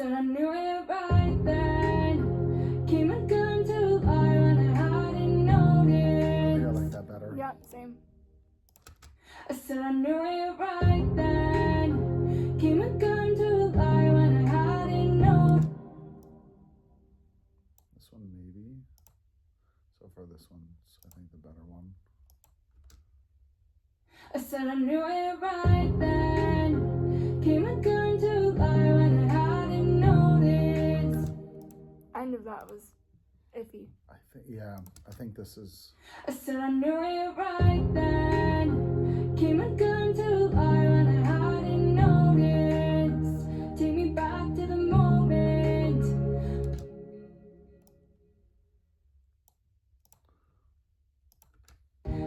said I knew it right then. Came and come to life when I hadn't noticed. I like that better. Yeah, same. I said I knew it right then. Came and come to life when I hadn't noticed. This one maybe. So far this one's I think the better one. I said I knew it right then. Came and come to life when I hadn't noticed. End of that was iffy. I think this is. I said I knew it right then. Came and come to life when I hadn't noticed. Take me back to the moment.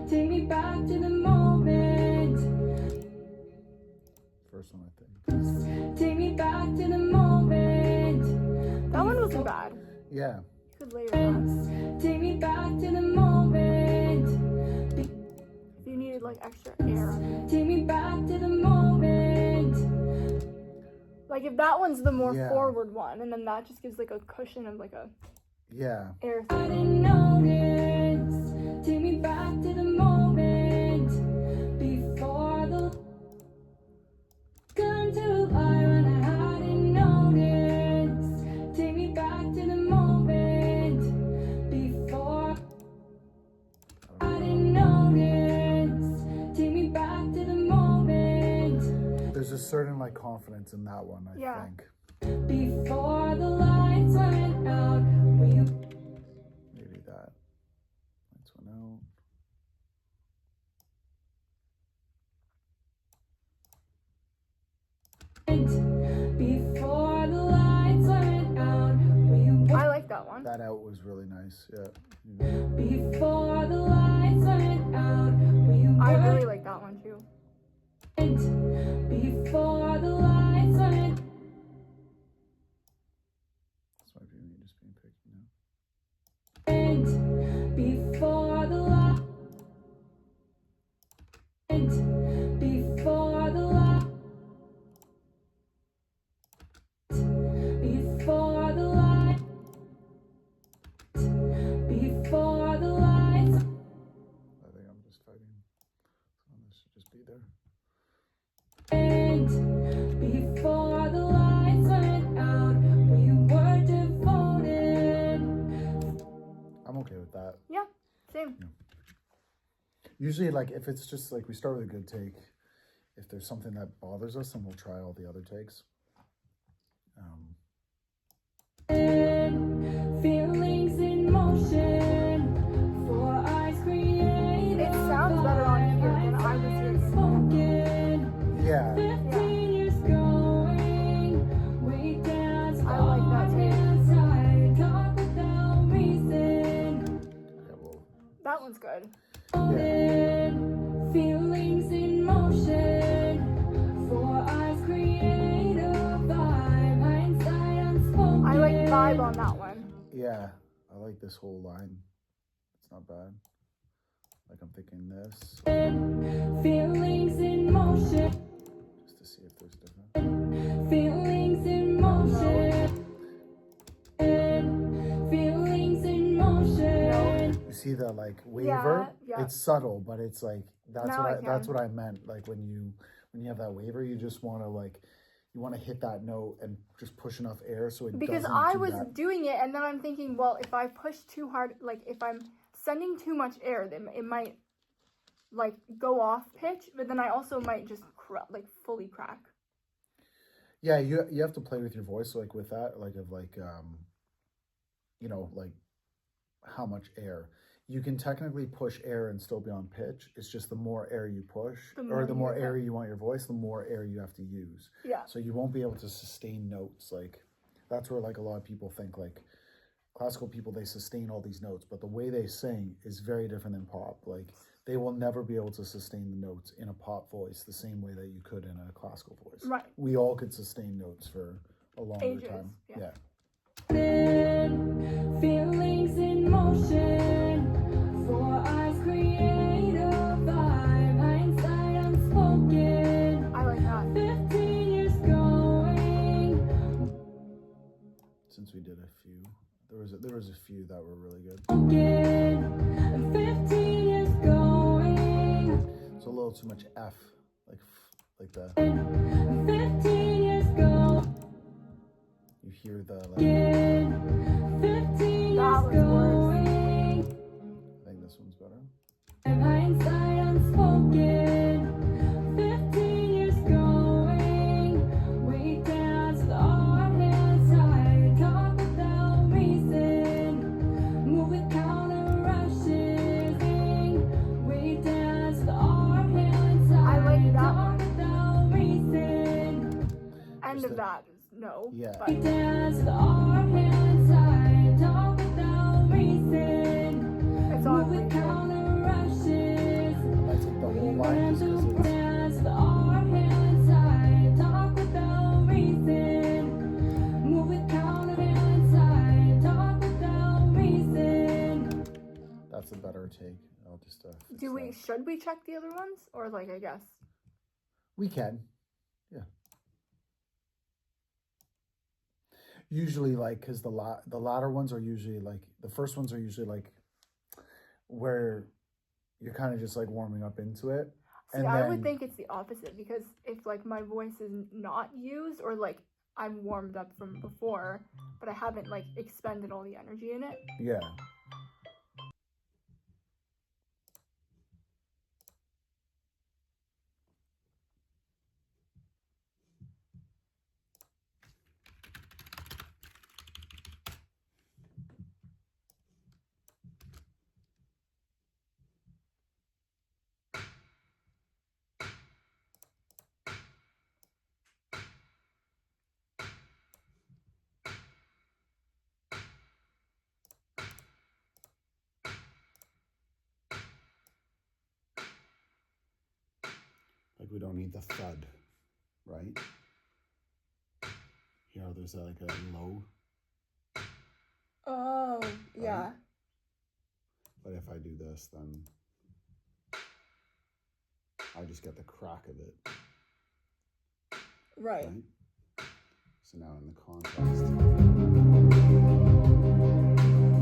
Take me back to the moment. First one I think. Take me back to the moment. That one wasn't bad. Yeah. You could layer that. Take me back to the moment. If you needed like extra air on it. Take me back to the moment. Like if that one's the more Yeah. forward one, and then that just gives like a cushion of like a Yeah. air I thing. didn't notice. Take me back to the moment before the come to life when I hadn't noticed. Take me back to the moment before I didn't notice. Take me back to the moment There's a certain like confidence in that one, I Yeah. think. before the lights went out. Will you Maybe that. Lights went out. before the lights went out? Will you I like that one. That out was really nice. Yeah. before the lights went out? Will you I work really like that one too. before the lights went? This might be me just being picky now. Before the light, before the light, before the light, before the lights. I think I'm just fighting. So this should just be there. Before the lights went out, we were devoted. I'm okay with that. Yeah, same. Usually, like, if it's just like we start with a good take, if there's something that bothers us, then we'll try all the other takes. Feelings in motion, four eyes created. It sounds better on here than I was hearing. Spoken. Yeah. 15 years going, we danced I like that too. inside, talk without reason. Yeah, well, That one's good. yeah. Feelings in motion, four eyes create a vibe, hindsight unspoken. I like vibe on that one. Yeah, I like this whole line. It's not bad. Like, I'm thinking this, Feelings in motion, just to see if there's different. feelings in motion, feelings in motion. You see the like waver? Yeah. It's subtle, but it's like that's Now I that's can. what I meant. Like when you have that waver, you just want to like you want to hit that note and just push enough air so it Because doesn't I do was that. doing it, and then I'm thinking, well, if I push too hard, like if I'm sending too much air, then it might like go off pitch. But then I also might just like fully crack. Yeah, you have to play with your voice like with that, like of like you know, like how much air. You can technically push air and still be on pitch. It's just the more air you push, or the more air you want your voice, the more air you have to use. Yeah. So you won't be able to sustain notes. Like that's where like a lot of people think like classical people, they sustain all these notes, but the way they sing is very different than pop. Like they will never be able to sustain the notes in a pop voice the same way that you could in a classical voice. Right. We all could sustain notes for a longer Ages, time. yeah. Feelings in motion, four eyes create a vibe, hindsight unspoken. I like that. 15 years going, did a few. There was a few that were really good. Again, 15 years going. It's a little too much F, like the. 15 years go. You hear the like. Again, 15 That years was worse. going. I think this one's better. And hindsight unspoken. 15 years going. We dance with our hands tied. Talk without reason. Move with counter rushes. We dance with our hands tied. I like that Talk one. without reason. End Just of the- that is no. Yeah. But We dance with our hands tied. Talk without reason. it's all Move with reason. counter rushes. I take the whole line just because it's. Dance with our hands tied, talk without reason. Move with counter hands tied, talk without reason. That's a better take. I'll just. Fix Do we that. should we check the other ones or like I guess? We can. Yeah. Usually, like, because the latter ones are usually like the first ones are usually like where you're kind of just like warming up into it. See, And I then- would think it's the opposite because if like my voice is not used or like I'm warmed up from before, but I haven't like expended all the energy in it. Yeah. Like we don't need the thud, right? Here, there's like a low, Oh, yeah. but if I do this, then I just get the crack of it, right. right? So now in the contrast,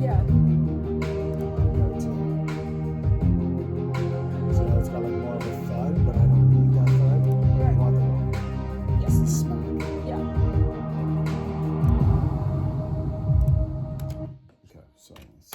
Yeah. compared to, so now it's got like more of a thud, but I don't need that thud. I want the Yes. smack. Yeah. Okay, so let's.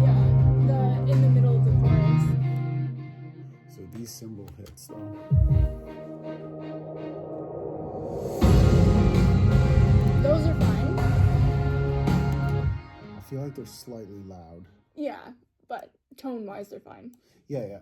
Yeah. In the middle of the chorus. So these cymbal hits though. Those are fine. I feel like they're slightly loud. Yeah, but tone wise they're fine. Yeah, yeah.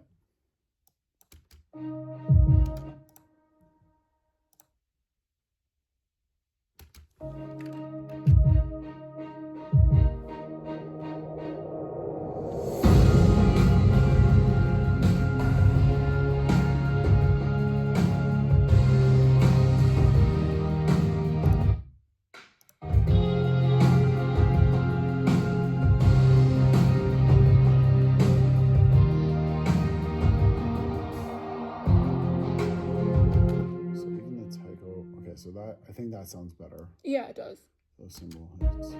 so that I think that sounds better. Yeah, it does. Those cymbal hits.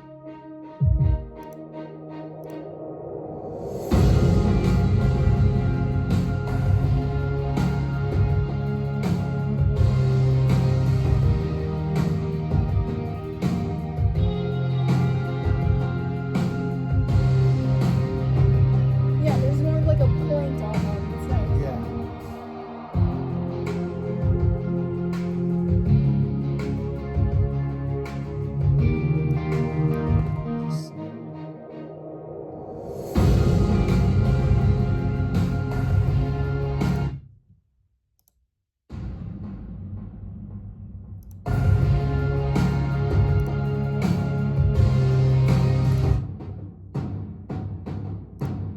Yeah, there's more of like a point on them. It's nice. Yeah.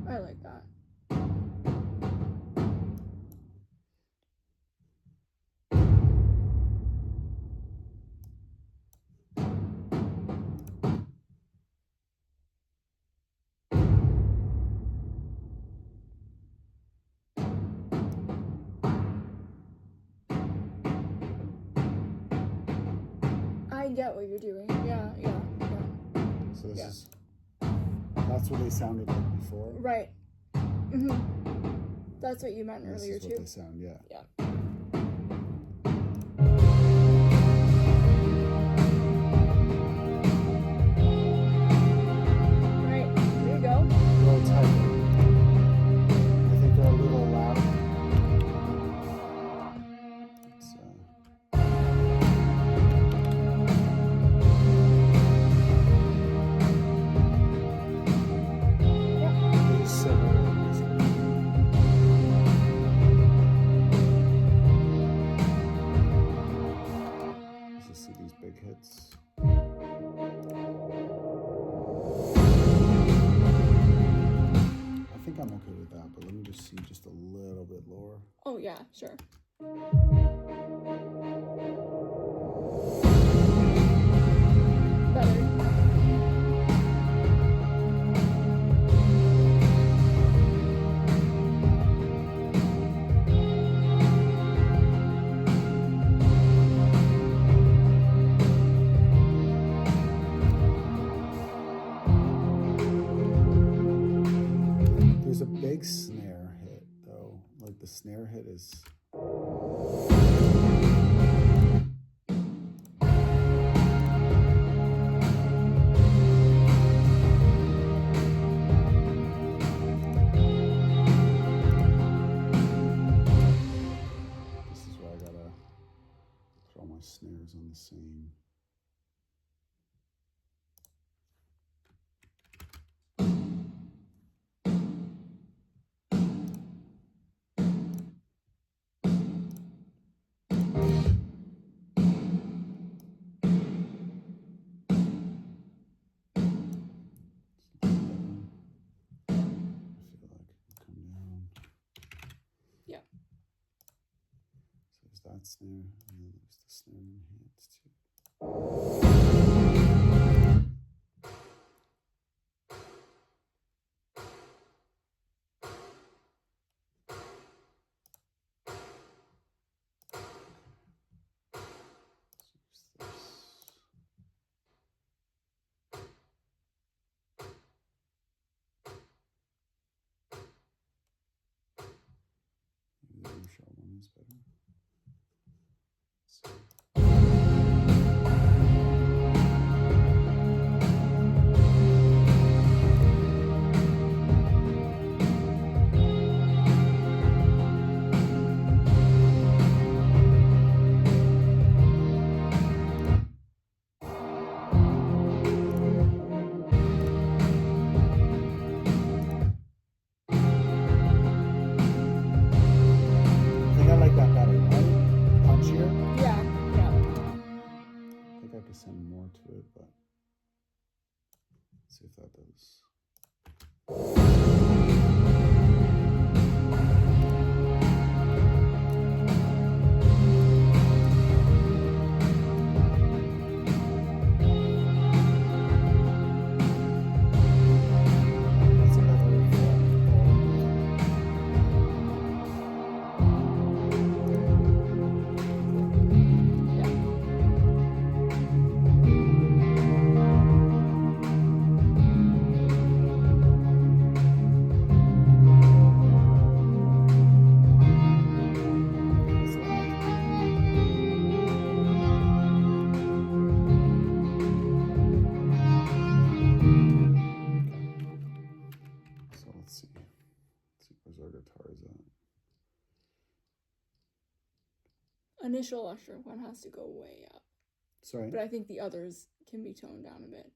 I like that. I get what you're doing. Yeah. So this Yeah. is that's what they sounded like before. Right. That's what you meant This earlier is what too. they sound, yeah. Yeah. Right. There you go. A little tighter. I think they're a little loud. It's, Yeah. it's similar. Let's just see these big hits. I think I'm okay with that, but let me just see just a little bit lower. Oh yeah, sure. Better. There's a big snare hit though. Like the snare hit is this is where I gotta put all my snares on the same. I feel like it can come down. Yeah. So there's that snare, and then there's the snare in hits too. So there's this. Maybe the Marshall one is better. So. I think I like that better, right? Punchier. Yeah. I think I could send more to it, but let's see if that does. That's a better Yeah. initial electric one has to go way up. Sorry. But I think the others can be toned down a bit.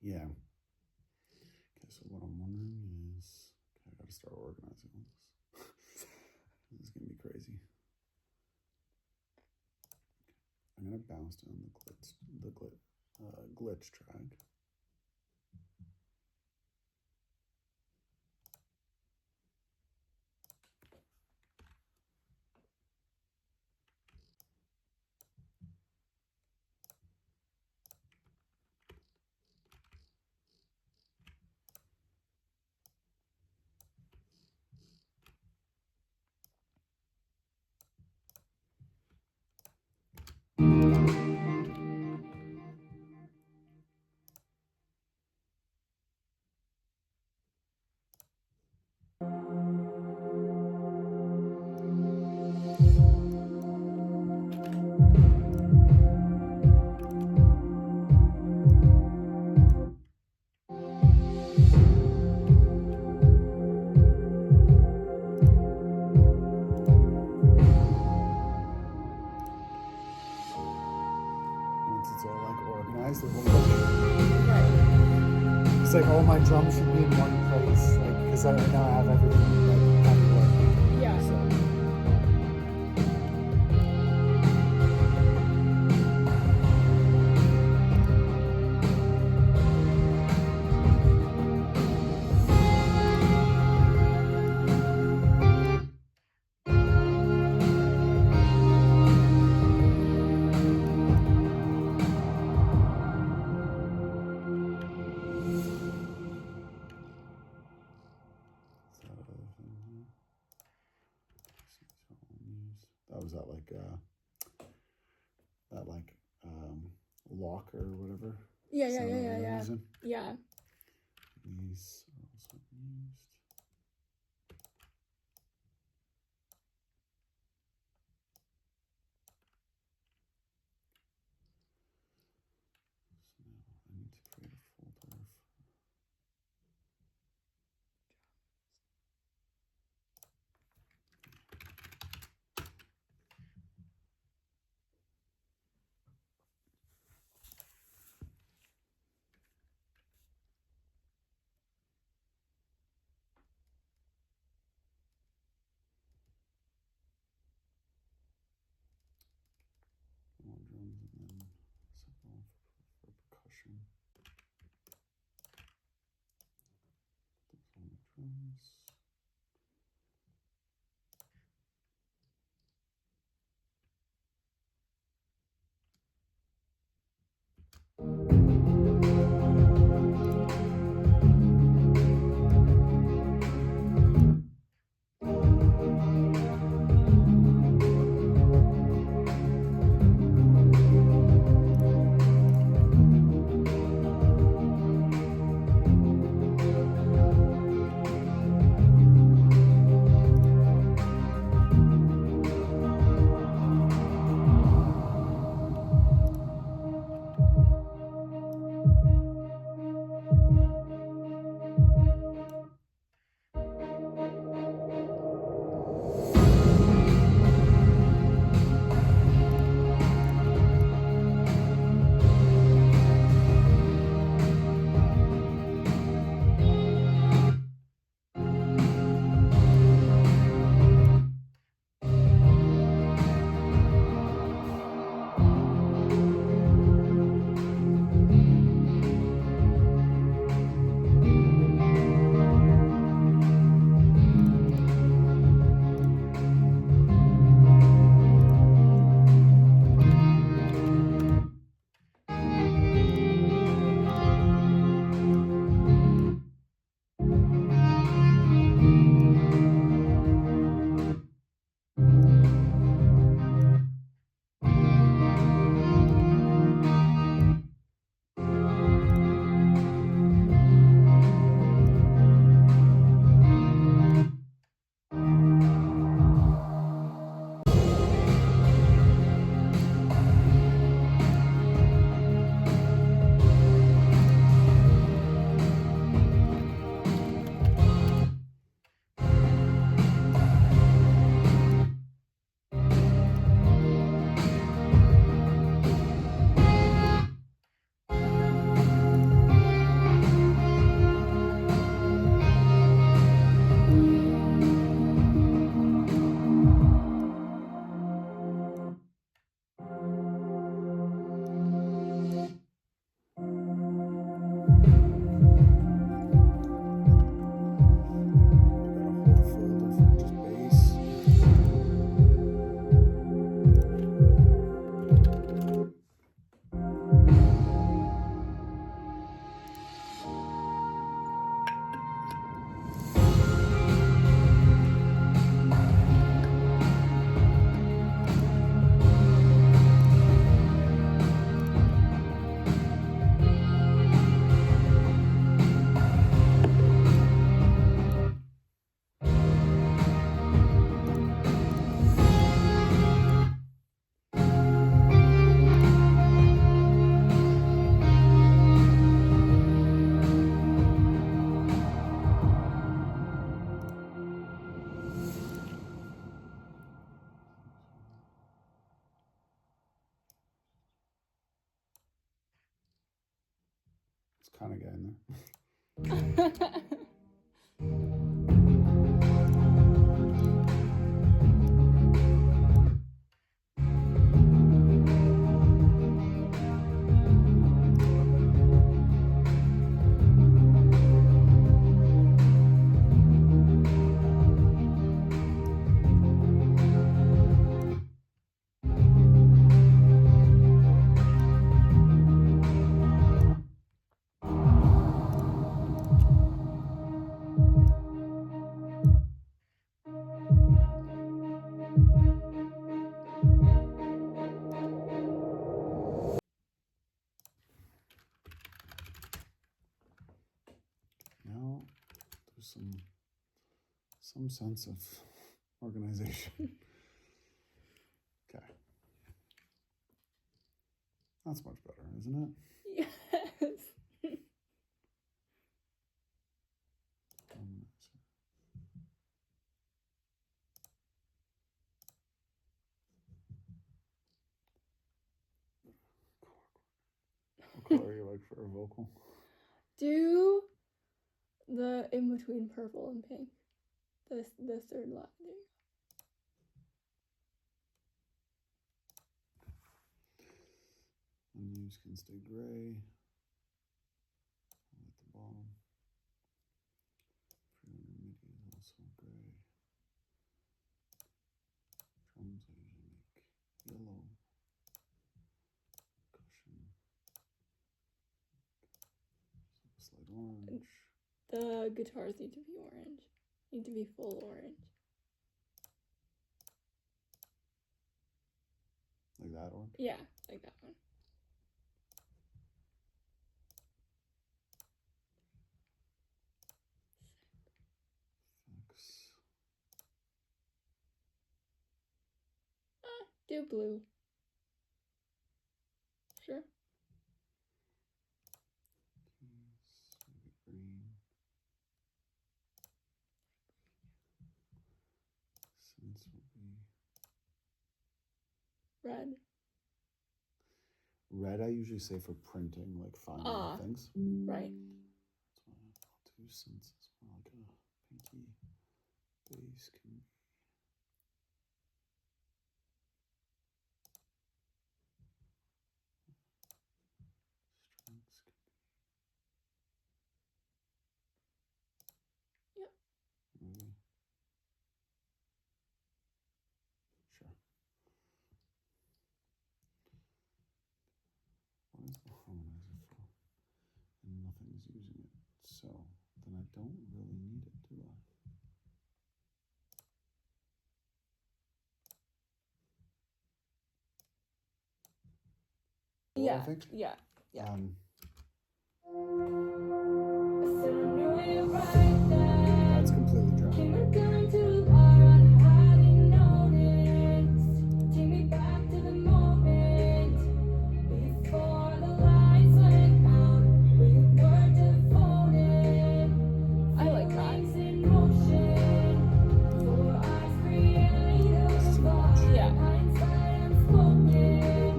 Yeah. Okay, so what I'm wondering is, okay, I gotta start organizing all this. This is gonna be crazy. I'm gonna bounce down the glitch track. Once it's all like organized, it will look. Right. It's like all my drums should be in one place, like because right now I have everything like everywhere. Yeah. So. That was that lock or whatever. Yeah. sound that we were using. Yeah. These are also used. So now I need to create a folder. More drums and then separate one for percussion. Those on the drums. kind of getting there. Now there's some sense of organization. Okay. That's much better, isn't it? Yes. What color are you like for a vocal? Do the in between purple and pink. The third line. There you go. Unused can stay gray. At the bottom. Freelancer MIDI is also gray. Drums I usually make yellow. Cushion. Slight orange. The guitars need to be orange. Need to be full orange. Like that orange? Yeah, like that one. Fix. Do blue. Sure. Maybe green. Sense will be Red. red. I usually say for printing, like finding things. Right. That's why I'll do sense is more like a pinky base can be. Strings can Yep. be. Maybe. Sure. What is the harmonizer for? And nothing's using it. So then I don't really need it, do I? What Yeah. I think? Yeah. Yeah. I said I knew it right then. That's completely dry. Came undone to the bar and I hadn't noticed. Take me back to the moment before the lights went out. We were devoted. I like that. Feelings in motion. For eyes creative thought. Yeah. Hindsight unspoken.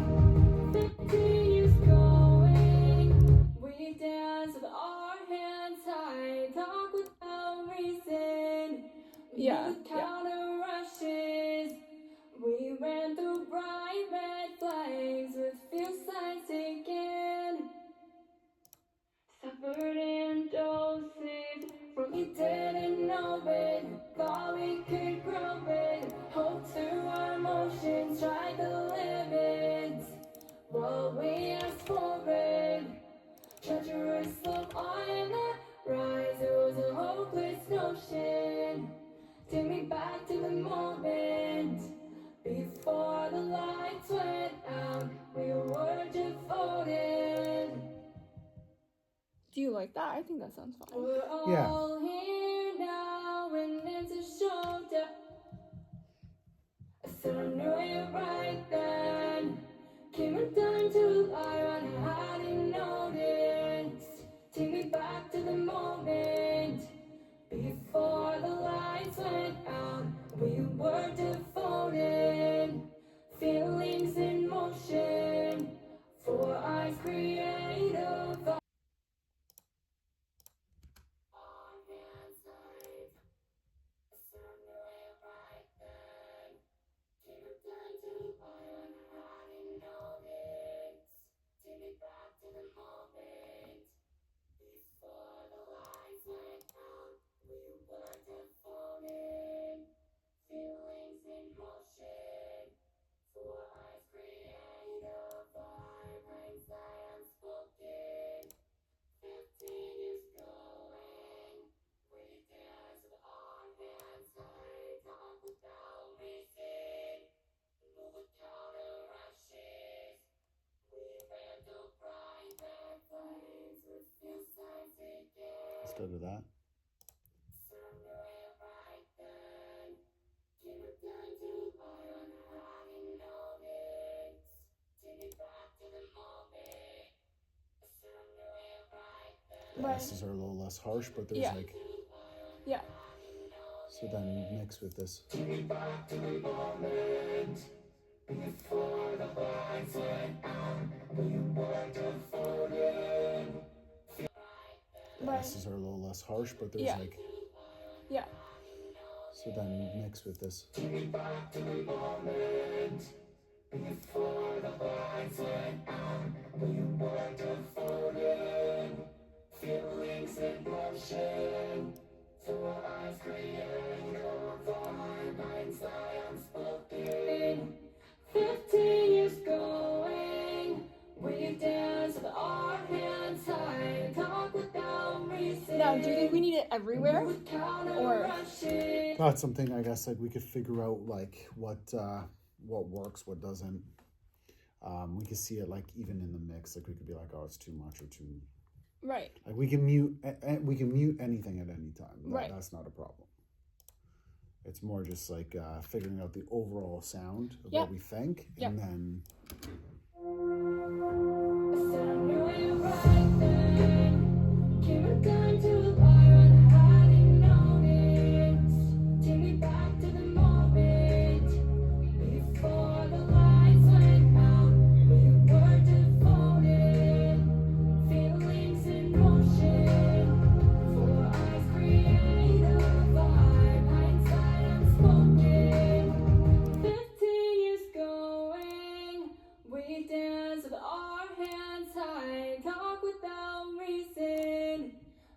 50 years going. We dance with our hands tied. Talk without reason. Yeah, With counter rushes. We ran through bright red flags with few signs taken. Suffered in doses from you didn't know it. Thought we could grow it. Hope to our emotions, tried the limits. What we asked for it. Treacherous slope on the rise. It was a hopeless notion. Take me back to the moment before the lights went out. We were devoted. Do you like that? I think that sounds fine. We're all here now, and it's a shoulder. I said I knew it right then. Came undone to lie when I hadn't noticed. Take me back to the moment before the lights went out. We were devoted. Feelings in motion. For eyes creative. instead of that. The Right. S's are a little less harsh, but there's Yeah. like, Yeah. so then mix with this. The Right. S's are a little less harsh, but there's Yeah. like, Yeah. so then mix with this. In 15 years going, we dance with our hands high, talk without reason. Now, do you think we need it everywhere? With counter Or- rushing. That's something I guess like we could figure out like what works, what doesn't. We could see it like even in the mix, like we could be like, oh, it's too much or too. Right. Like we can mute anything at any time. Right. That's not a problem. It's more just like figuring out the overall sound of Yeah. what we think, Yeah. and then I said I knew it right then. Came undone to a lie when I hadn't noticed. Take me back to the moment before the lights went out. We were devoted, feelings in motion. Four eyes create a vibe, hindsight unspoken. 15 years going, we dance with our hands high, talk without reason,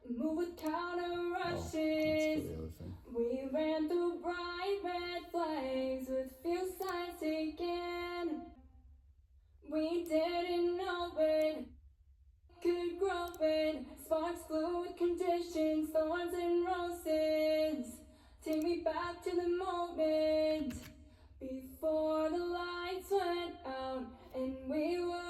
move with counter oh, that's for rushes. the other thing. We ran through bright red flags with few signs taken. We didn't know it could grow in sparks, fluid conditions, thorns and roses. Take me back to the moment before the lights went out and we were